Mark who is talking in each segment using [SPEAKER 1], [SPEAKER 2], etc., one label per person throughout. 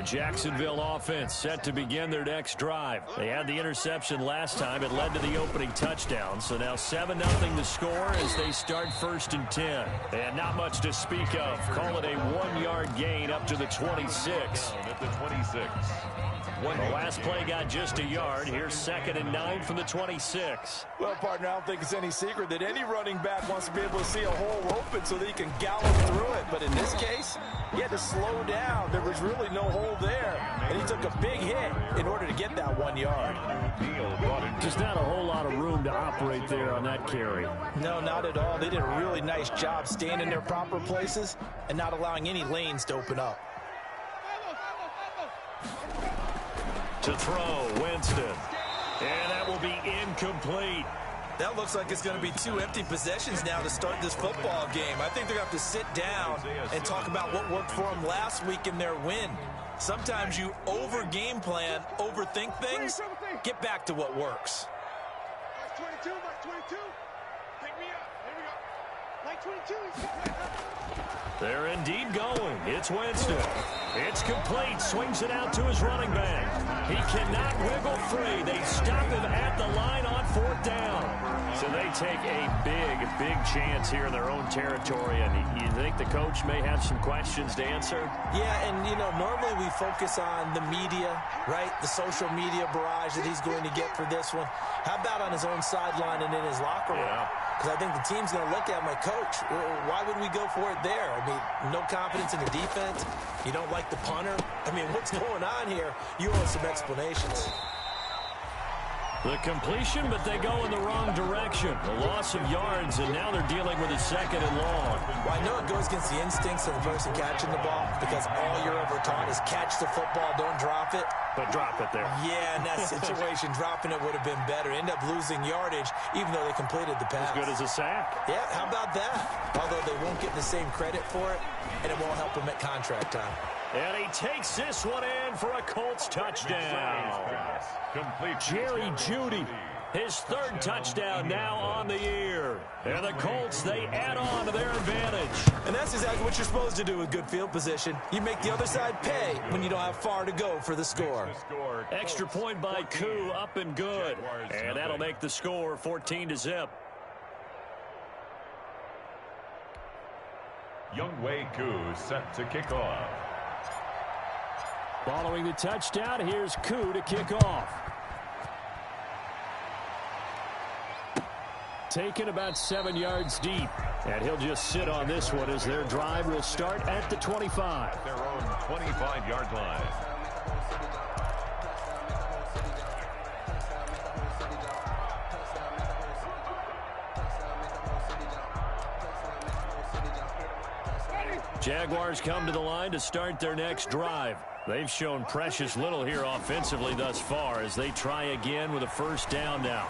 [SPEAKER 1] Jacksonville offense set to begin their next drive. They had the interception last time. It led to the opening touchdown. So now 7-0 the score as they start 1st and 10. And not much to speak of. Call it a 1-yard gain up to the 26.
[SPEAKER 2] At the 26.
[SPEAKER 1] The last play got just a yard. Here's 2nd and 9 from the 26.
[SPEAKER 3] Well, partner, I don't think it's any secret that any running back wants to be able to see a hole open so that he can gallop through it. But in this case, he had to slow down. There was really no hole there. And he took a big hit in order to get that 1 yard.
[SPEAKER 1] Just not a whole lot of room to operate there on that carry.
[SPEAKER 3] No, not at all. They did a really nice job staying in their proper places and not allowing any lanes to open up.
[SPEAKER 1] To throw, Winston. And that will be incomplete.
[SPEAKER 3] That looks like it's going to be 2 empty possessions now to start this football game. I think they're going to have to sit down and talk about what worked for them last week in their win. Sometimes you over-game plan, overthink things. Get back to what works.
[SPEAKER 4] Mike 22, Mike 22. Pick me up. Here we go. Mike 22.
[SPEAKER 1] They're indeed going. It's Winston. It's complete. Swings it out to his running back. He cannot wiggle free. They stop him at the line on 4th down. So they take a big chance here in their own territory. And you think the coach may have some questions to answer?
[SPEAKER 3] Yeah, and, you know, normally we focus on the media, right? The social media barrage that he's going to get for this one. How about on his own sideline and in his locker room? Because I think the team's going to look at my coach. Why would we go for it there? I mean, no confidence in the defense. You don't like the punter. I mean, what's going on here? You owe some explanations.
[SPEAKER 1] The completion, but they go in the wrong direction. The loss of yards, and now they're dealing with a 2nd and long.
[SPEAKER 3] Well, I know it goes against the instincts of the person catching the ball because all you're ever taught is catch the football, don't drop it.
[SPEAKER 1] But drop it there.
[SPEAKER 3] Yeah, in that situation, dropping it would have been better. End up losing yardage, even though they completed the pass.
[SPEAKER 1] As good as a sack.
[SPEAKER 3] Yeah, how about that? Although they won't get the same credit for it, and it won't help them at contract time.
[SPEAKER 1] And he takes this one in for a Colts touchdown. Jerry Jeudy, his 3rd touchdown now on the year. And the Colts, they add on to their advantage.
[SPEAKER 3] And that's exactly what you're supposed to do with good field position. You make the other side pay when you don't have far to go for the score.
[SPEAKER 1] Extra point by Koo, up and good. And that'll make the score 14-0.
[SPEAKER 2] Younghoe Koo set to kick off.
[SPEAKER 1] Following the touchdown, here's Koo to kick off. Taken about 7 yards deep. And he'll just sit on this one as their drive will start at the 25.
[SPEAKER 2] Their own 25-yard line.
[SPEAKER 1] Jaguars come to the line to start their next drive. They've shown precious little here offensively thus far as they try again with a 1st down now.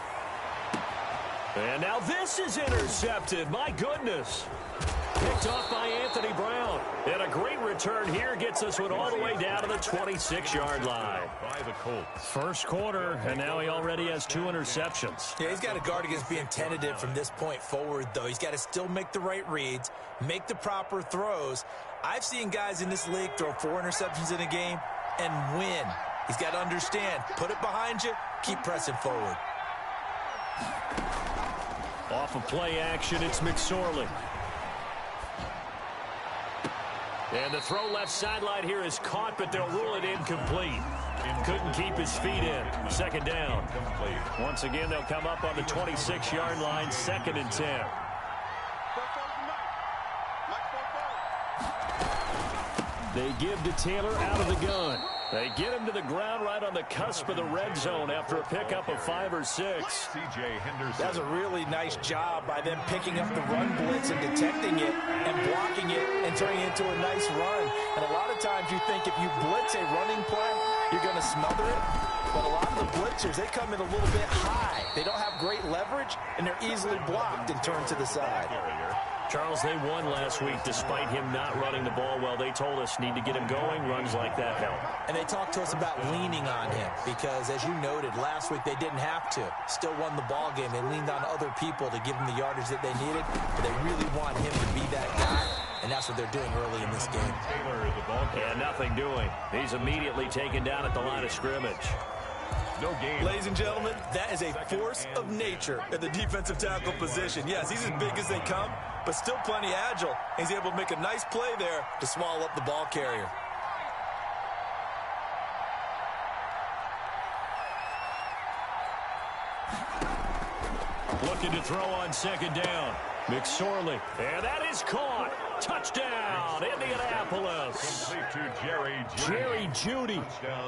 [SPEAKER 1] And now this is intercepted. My goodness. Picked off by Anthony Brown. And a great return here gets us one all the way down to the 26-yard line.
[SPEAKER 2] By the Colts.
[SPEAKER 1] 1st quarter, and now he already has 2 interceptions.
[SPEAKER 3] Yeah, he's got to guard against being tentative from this point forward, though. He's got to still make the right reads, make the proper throws. I've seen guys in this league throw 4 interceptions in a game and win. He's got to understand, put it behind you, keep pressing forward.
[SPEAKER 1] Off of play action, it's McSorley. And the throw left sideline here is caught, but they'll rule it incomplete. Couldn't keep his feet in. 2nd down. Once again, they'll come up on the 26-yard line, 2nd and 10. They give to Taylor out of the gun. They get him to the ground right on the cusp of the red zone after a pickup of 5 or 6.
[SPEAKER 2] C.J. Henderson.
[SPEAKER 3] That was a really nice job by them picking up the run blitz and detecting it and blocking it and turning it into a nice run. And a lot of times you think if you blitz a running play, you're going to smother it. But a lot of the blitzers, they come in a little bit high. They don't have great leverage, and they're easily blocked and turned to the side.
[SPEAKER 1] Charles, they won last week despite him not running the ball well. They told us need to get him going. Runs like that help.
[SPEAKER 3] And they talked to us about leaning on him because, as you noted, last week they didn't have to. Still won the ball game. They leaned on other people to give them the yardage that they needed. But they really want him to be that guy. and that's what they're doing early in this game.
[SPEAKER 1] And nothing doing. He's immediately taken down at the line of scrimmage.
[SPEAKER 2] No game.
[SPEAKER 3] Ladies and gentlemen, that is a force of nature at the defensive tackle position. Yes, he's as big as they come, but still plenty agile. He's able to make a nice play there to swallow up the ball carrier.
[SPEAKER 1] Looking to throw on second down. McSorley. And that is caught. Touchdown, Indianapolis.
[SPEAKER 2] Complete to
[SPEAKER 1] Jerry Jeudy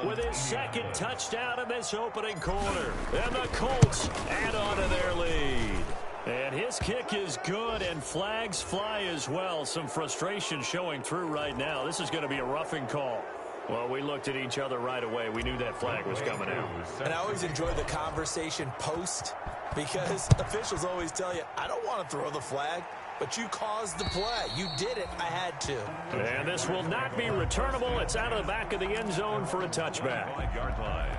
[SPEAKER 1] with his second touchdown in this opening quarter. And the Colts add on to their lead. And his kick is good, and flags fly as well. Some frustration showing through right now. This is going to be a roughing call. Well, we looked at each other right away. We knew that flag was coming out.
[SPEAKER 3] And I always enjoy the conversation post, because officials always tell you, I don't want to throw the flag, but you caused the play. You did it. I had to.
[SPEAKER 1] And this will not be returnable. It's out of the back of the end zone for a touchback.
[SPEAKER 2] 5-yard line.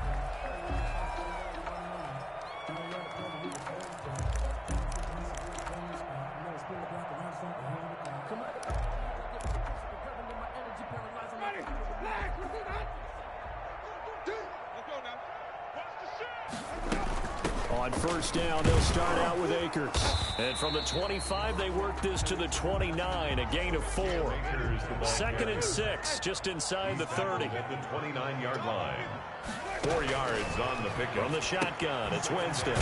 [SPEAKER 1] On first down, they'll start out with Akers. And from the 25, they work this to the 29, a gain of 4. 2nd and 6, just inside the 30.
[SPEAKER 2] At the 29-yard line. 4 yards on the pickup.
[SPEAKER 1] From the shotgun, it's Winston.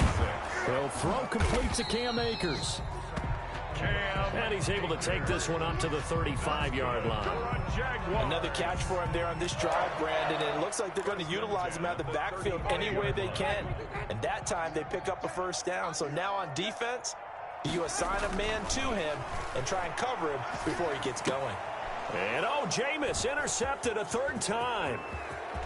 [SPEAKER 1] They'll throw complete to Cam Akers. And he's able to take this one up to the 35-yard line.
[SPEAKER 3] Another catch for him there on this drive, Brandon, and it looks like they're going to utilize him out of the backfield any way they can. And that time they pick up a first down. So now on defense, you assign a man to him and try and cover him before he gets going.
[SPEAKER 1] And Jameis intercepted a 3rd time.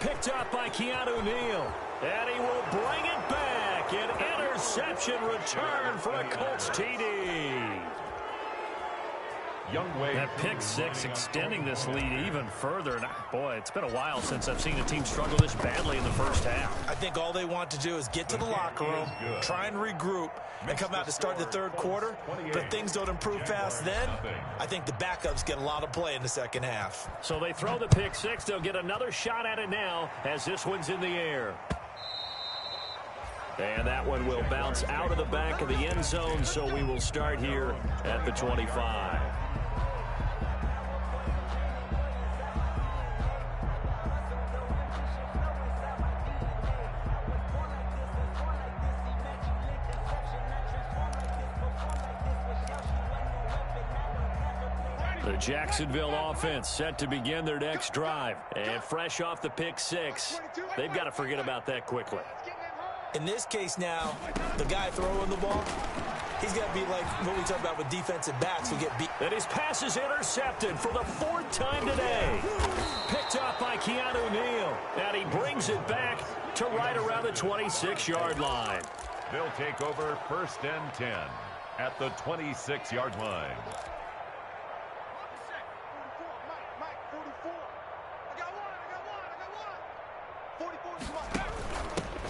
[SPEAKER 1] Picked up by Keanu Neal. And he will bring it back. An interception return for a Colts TD. That pick 6 extending this lead even further. And boy, it's been a while since I've seen a team struggle this badly in the first half.
[SPEAKER 3] I think all they want to do is get to the locker room, try and regroup, and come out to start the 3rd quarter. But if things don't improve fast then, I think the backups get a lot of play in the second half.
[SPEAKER 1] So they throw the pick 6. They'll get another shot at it now as this one's in the air. And that one will bounce out of the back of the end zone, so we will start here at the 25. The Jacksonville offense set to begin their next drive. And fresh off the pick 6, they've got to forget about that quickly.
[SPEAKER 3] In this case now, the guy throwing the ball, he's got to be like what we talk about with defensive backs who get beat.
[SPEAKER 1] And his pass is intercepted for the 4th time today. Picked up by Keanu Neal. And he brings it back to right around the 26-yard line.
[SPEAKER 2] They'll take over 1st and 10 at the 26-yard line.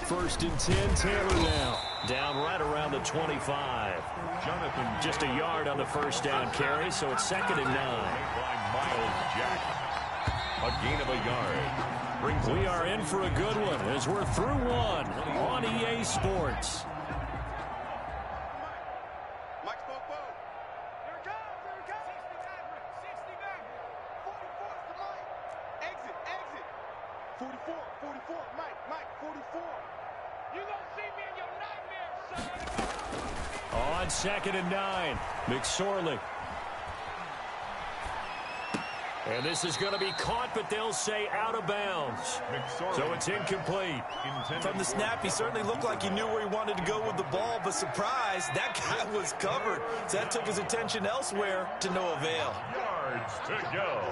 [SPEAKER 1] 1st and 10, Taylor now. Down right around the 25.
[SPEAKER 2] Jonathan
[SPEAKER 1] just a yard on the first down carry, so it's 2nd and 9.
[SPEAKER 2] Miles Jack. A gain of a yard.
[SPEAKER 1] We are in for a good one as we're through one on EA Sports. On 2nd and 9, McSorley. And this is going to be caught, but they'll say out of bounds. So it's incomplete.
[SPEAKER 3] From the snap, he certainly looked like he knew where he wanted to go with the ball, but surprise, that guy was covered. So that took his attention elsewhere to no avail.
[SPEAKER 2] Yards to go.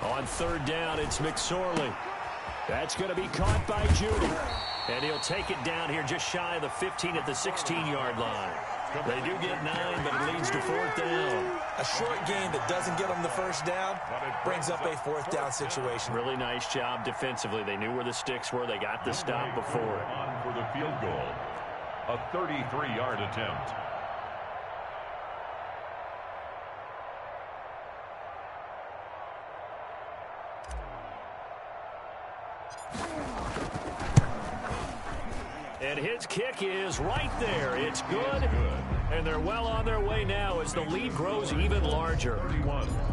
[SPEAKER 1] On 3rd down, it's McSorley. That's going to be caught by Jeudy. And he'll take it down here just shy of the 15 at the 16-yard line. They do get 9, but it leads to 4th down.
[SPEAKER 3] A short game that doesn't get them the first down brings up a 4th down situation.
[SPEAKER 1] Really nice job defensively. They knew where the sticks were. They got the stop before it.
[SPEAKER 2] On for the field goal. A 33-yard attempt.
[SPEAKER 1] And his kick is right there. It's good. And they're well on their way now as the lead grows even larger.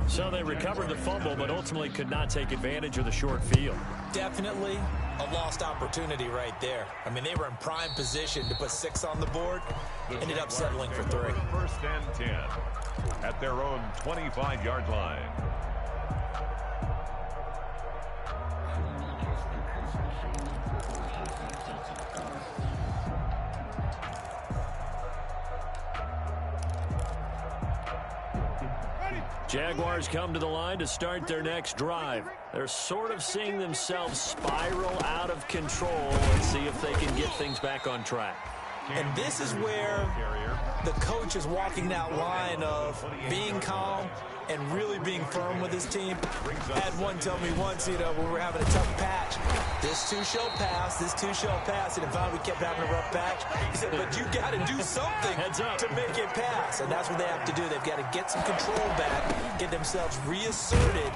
[SPEAKER 1] So they recovered the fumble, but ultimately could not take advantage of the short field.
[SPEAKER 3] Definitely a lost opportunity right there. I mean, they were in prime position to put 6 on the board. Ended up settling for 3.
[SPEAKER 2] 1st and 10 at their own 25-yard line.
[SPEAKER 1] Jaguars come to the line to start their next drive. They're sort of seeing themselves spiral out of control. Let's see if they can get things back on track.
[SPEAKER 3] And this is where the coach is walking that line of being calm and really being firm with his team. I had one tell me once, when we were having a tough patch, this too shall pass, this too shall pass. And if we kept having a rough patch, he said, but you got to do something to make it pass. And that's what they have to do. They've got to get some control back, get themselves reasserted,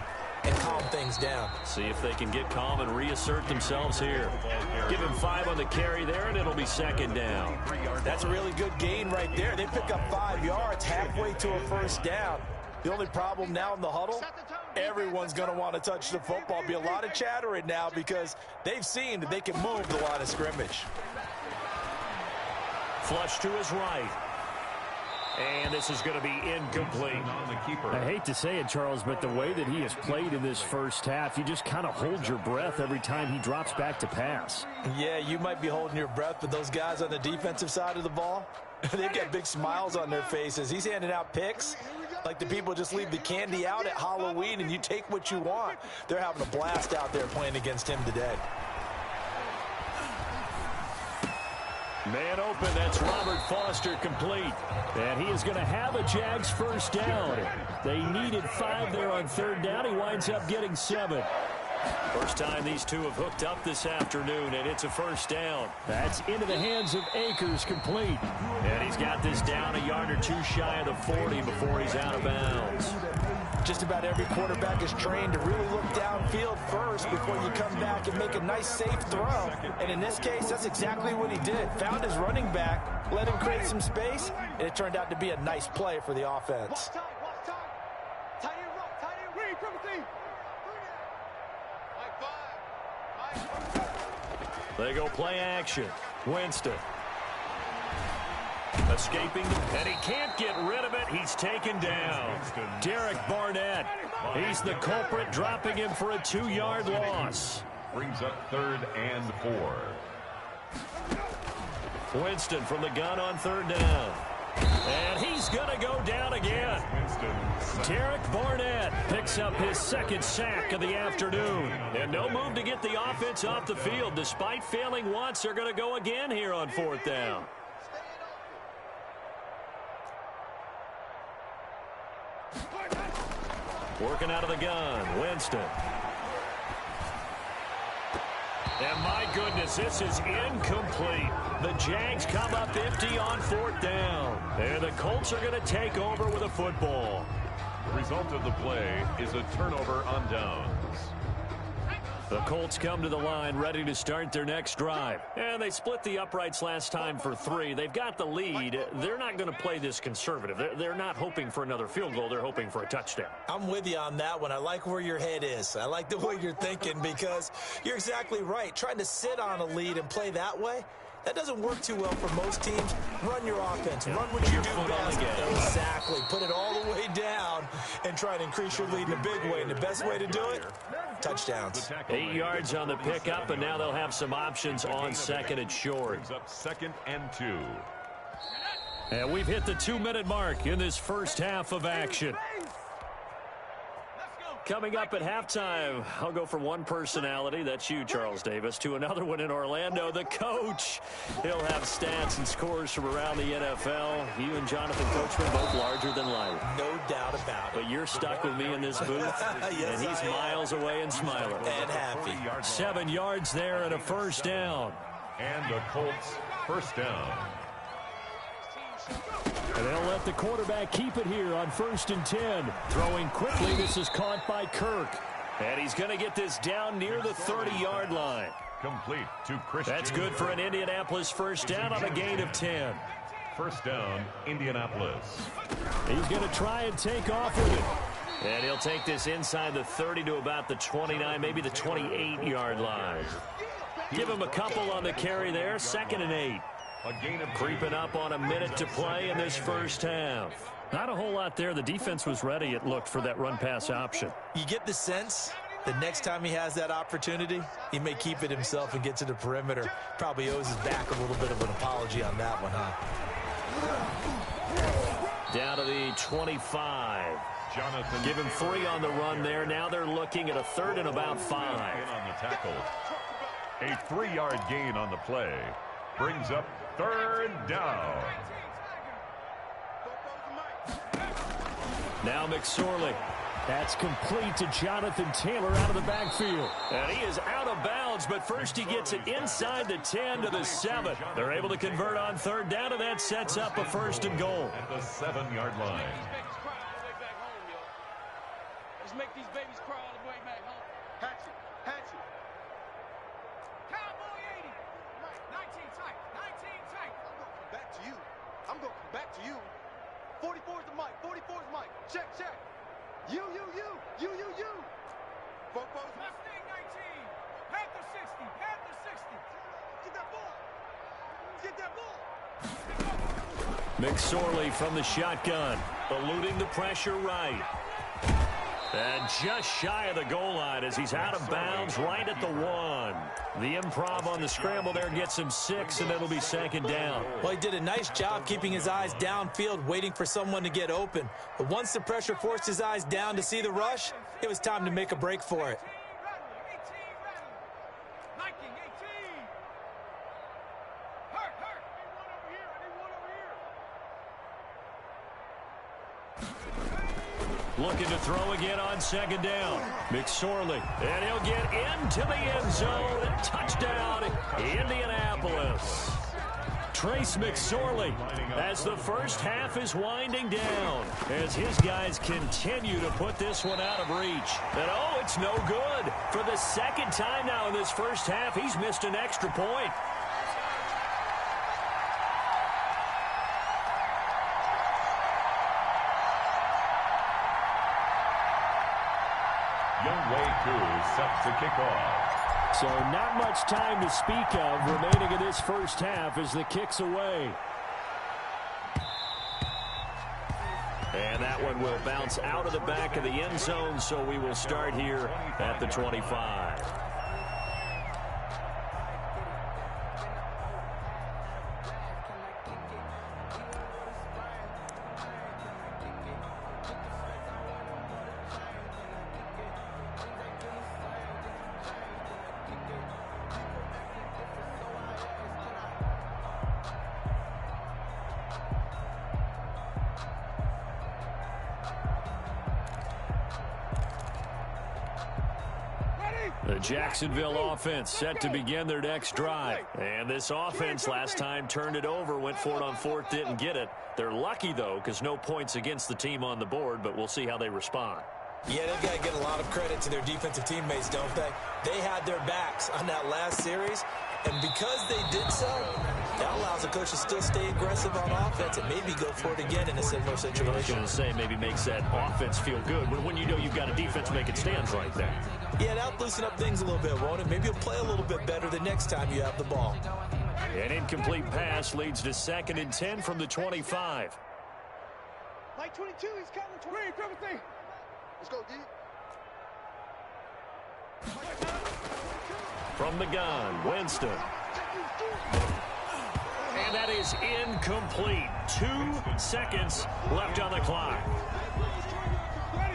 [SPEAKER 3] and calm things down.
[SPEAKER 1] See if they can get calm and reassert themselves here. Give him 5 on the carry there, and it'll be 2nd down.
[SPEAKER 3] That's a really good gain right there. They pick up 5 yards halfway to a 1st down. The only problem now in the huddle, everyone's going to want to touch the football. Be a lot of chattering now because they've seen that they can move the line of scrimmage.
[SPEAKER 1] Flush to his right. And this is going to be incomplete.
[SPEAKER 5] I hate to say it, Charles, but the way that he has played in this first half, you just kind of hold your breath every time he drops back to pass.
[SPEAKER 3] Yeah, you might be holding your breath, but those guys on the defensive side of the ball, they've got big smiles on their faces. He's handing out picks like the people just leave the candy out at Halloween and you take what you want. They're having a blast out there playing against him today.
[SPEAKER 1] Man open, that's Robert Foster complete. And he is going to have a Jags 1st down. They needed 5 there on 3rd down. He winds up getting 7. First time these two have hooked up this afternoon, and it's a 1st down.
[SPEAKER 5] That's into the hands of Akers, complete.
[SPEAKER 1] And he's got this down a yard or 2 shy of the 40 before he's out of bounds.
[SPEAKER 3] Just about every quarterback is trained to really look downfield first before you come back and make a nice, safe throw. And in this case, that's exactly what he did. Found his running back, let him create some space, and it turned out to be a nice play for the offense.
[SPEAKER 1] They go play action. Winston. Escaping, and he can't get rid of it. He's taken down. Derek Barnett. He's the culprit, dropping him for a 2-yard loss.
[SPEAKER 2] Brings up 3rd and 4.
[SPEAKER 1] Winston from the gun on 3rd down. And he's going to go down again. Derek Barnett picks up his 2nd sack of the afternoon. And no move to get the offense off the field. Despite failing once, they're going to go again here on 4th down. Working out of the gun, Winston. And my goodness, this is incomplete. The Jags come up empty on 4th down. And the Colts are going to take over with a football.
[SPEAKER 2] The result of the play is a turnover on downs.
[SPEAKER 1] The Colts come to the line ready to start their next drive. And they split the uprights last time for 3. They've got the lead. They're not going to play this conservative. They're not hoping for another field goal. They're hoping for a touchdown.
[SPEAKER 3] I'm with you on that one. I like where your head is. I like the way you're thinking because you're exactly right. Trying to sit on a lead and play that way, that doesn't work too well for most teams. Run your offense. Run what you do best. Exactly. Put it all the way down and try to increase your lead in a big way. And the best way to do it, touchdowns.
[SPEAKER 1] 8 yards on the pickup, and now they'll have some options on 2nd and short.
[SPEAKER 2] Brings up 2nd and 2.
[SPEAKER 1] And we've hit the 2-minute mark in this first half of action. Coming up at halftime, I'll go from one personality, that's you, Charles Davis, to another one in Orlando, the coach. He'll have stats and scores from around the NFL. You and Jonathan Coachman both larger than life.
[SPEAKER 3] No doubt about it.
[SPEAKER 1] But you're stuck with me in this booth,
[SPEAKER 3] yes,
[SPEAKER 1] and he's miles away and smiling.
[SPEAKER 3] And happy.
[SPEAKER 1] 7 yards there and a first down.
[SPEAKER 2] And the Colts first down.
[SPEAKER 5] And they'll let the quarterback keep it here on 1st and 10. Throwing quickly, this is caught by Kirk.
[SPEAKER 1] And he's going to get this down near the 30-yard line.
[SPEAKER 2] Complete to Christian.
[SPEAKER 1] That's good for an Indianapolis first down on a gain of 10.
[SPEAKER 2] First down, Indianapolis.
[SPEAKER 5] He's going to try and take off with it.
[SPEAKER 1] And he'll take this inside the 30 to about the 29, maybe the 28-yard line. Give him a couple on the carry there, 2nd and 8.
[SPEAKER 2] A gain of
[SPEAKER 1] Creeping up on a minute to play in this first half.
[SPEAKER 5] Not a whole lot there. The defense was ready, it looked, for that run-pass option.
[SPEAKER 3] You get the sense the next time he has that opportunity, he may keep it himself and get to the perimeter. Probably owes his back a little bit of an apology on that one, huh?
[SPEAKER 1] Down to the 25.
[SPEAKER 2] Jonathan.
[SPEAKER 1] Give him 3 on the run there. Now they're looking at a 3rd and about 5.
[SPEAKER 2] On the tackle. A 3-yard gain on the play. Brings up 3rd down.
[SPEAKER 1] Now McSorley.
[SPEAKER 5] That's complete to Jonathan Taylor out of the backfield.
[SPEAKER 1] And he is out of bounds, but first he gets it inside the 10 to the 7. They're able to convert on 3rd down, and that sets up a 1st and goal.
[SPEAKER 2] At the 7-yard line.
[SPEAKER 4] Let's make these babies cry all the way back home. Hatchet, hatchet. Cowboy 80. 19 tight, 19 tight. I'm going to come back to you. I'm going to come back to you. 44's the mic, 44's mic. Check, check. You. Fofo's Mustang 19. Panther 60, Panther 60. Get that ball. Get that ball.
[SPEAKER 1] McSorley from the shotgun, eluding the pressure right. And just shy of the goal line as he's out of bounds right at the 1. The improv on the scramble there gets him 6, and it'll be 2nd down.
[SPEAKER 3] Well, he did a nice job keeping his eyes downfield, waiting for someone to get open. But once the pressure forced his eyes down to see the rush, it was time to make a break for it.
[SPEAKER 1] Looking to throw again on 2nd down. McSorley, and he'll get into the end zone. Touchdown, Indianapolis. Trace McSorley as the first half is winding down as his guys continue to put this one out of reach. And oh, it's no good. For the 2nd time now in this first half, he's missed an extra point.
[SPEAKER 2] Younghoe Koo set to kick off.
[SPEAKER 5] So not much time to speak of remaining in this first half as the kick's away.
[SPEAKER 1] And that one will bounce out of the back of the end zone, so we will start here at the 25. The Jacksonville offense set to begin their next drive. And this offense last time turned it over, went for it on 4th, didn't get it. They're lucky, though, because no points against the team on the board, but we'll see how they respond.
[SPEAKER 3] Yeah, they've got to get a lot of credit to their defensive teammates, don't they? They had their backs on that last series, and because they did so, that allows the coach to still stay aggressive on offense and maybe go for it again in a similar situation.
[SPEAKER 1] I was going to say maybe makes that offense feel good when you know you've got a defense making stands right there.
[SPEAKER 3] Yeah, that'll loosen up things a little bit, won't it? Maybe you'll play a little bit better the next time you have the ball.
[SPEAKER 1] An incomplete pass leads to 2nd and 10 from the 25.
[SPEAKER 4] Like 22, he's counting 20. Let's go, D.
[SPEAKER 1] From the gun, Winston. And that is incomplete. 2 seconds left on the clock.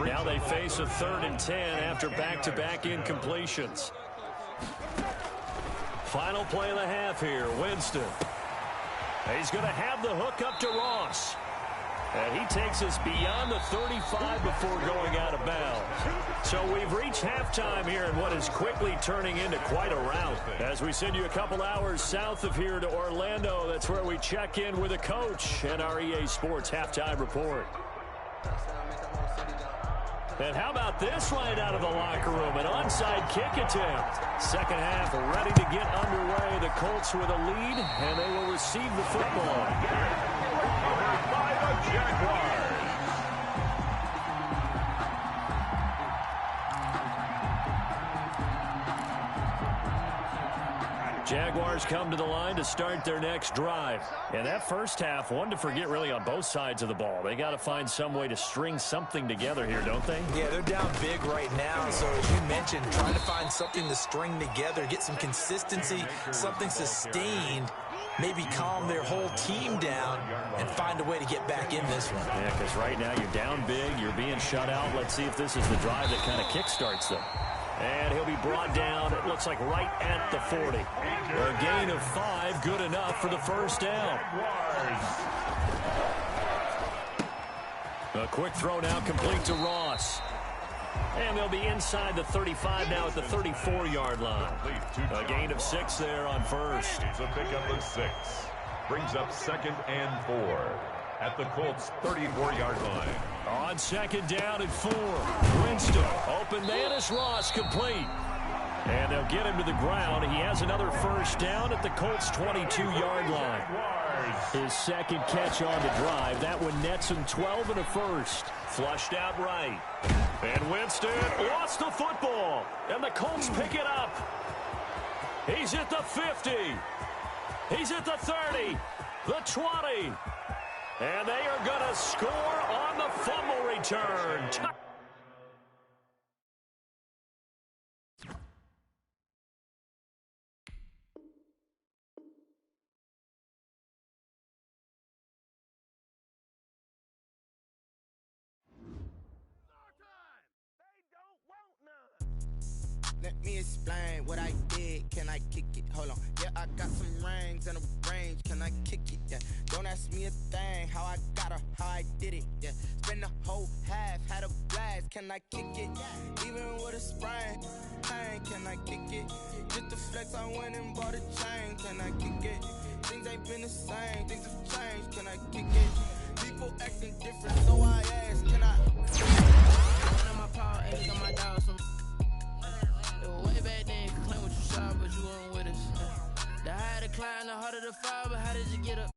[SPEAKER 1] Now they face a 3rd and 10 after back-to-back incompletions. Final play of the half here, Winston. He's going to have the hook up to Ross. And he takes us beyond the 35 before going out of bounds. So we've reached halftime here in what is quickly turning into quite a rout. As we send you a couple hours south of here to Orlando, that's where we check in with a coach and our EA Sports Halftime Report. And how about this right out of the locker room? An onside kick attempt. Second half ready to get underway. The Colts with a lead, and they will receive the football.
[SPEAKER 2] By the Jaguars.
[SPEAKER 1] Jaguars come to the line to start their next drive. And that first half, one to forget really on both sides of the ball. They got to find some way to string something together here, don't they?
[SPEAKER 3] Yeah, they're down big right now. So as you mentioned, trying to find something to string together, get some consistency, something sustained, maybe calm their whole team down and find a way to get back in this one.
[SPEAKER 1] Yeah, because right now you're down big, you're being shut out. Let's see if this is the drive that kind of kickstarts them. And he'll be brought down, it looks like right at the 40. A gain of 5, good enough for the first down. A quick throw now complete to Ross. And they'll be inside the 35 now at the 34-yard line. A gain of 6 there on first.
[SPEAKER 2] It's a pickup of 6. Brings up 2nd and 4 at the Colts' 34-yard line.
[SPEAKER 1] On 2nd down and 4. Winston, open man is Ross, complete. And they'll get him to the ground. He has another first down at the Colts' 22-yard line. His second catch on the drive. That one nets him 12 and a first. Flushed out right. And Winston lost the football. And the Colts pick it up. He's at the 50. He's at the 30. The 20. And they are going to score on the fumble return.
[SPEAKER 6] Let me explain what I did. Can I kick it? Hold on. Yeah, I got some rings and a range. Can I kick it? Yeah. Don't ask me a thing. How I got her, how I did it. Yeah. Spend the whole half, had a blast. Can I kick it? Even with a sprain. Pain, can I kick it? Just the flex, I went and bought a chain. Can I kick it? Things ain't been the same. Things have changed. Can I kick it? People acting different, so I ask, can I? One of my power eggs on my dog, some. Way back then, you could claim what you saw, but you weren't with us. The higher the climb, the harder the fall, but how did you get up?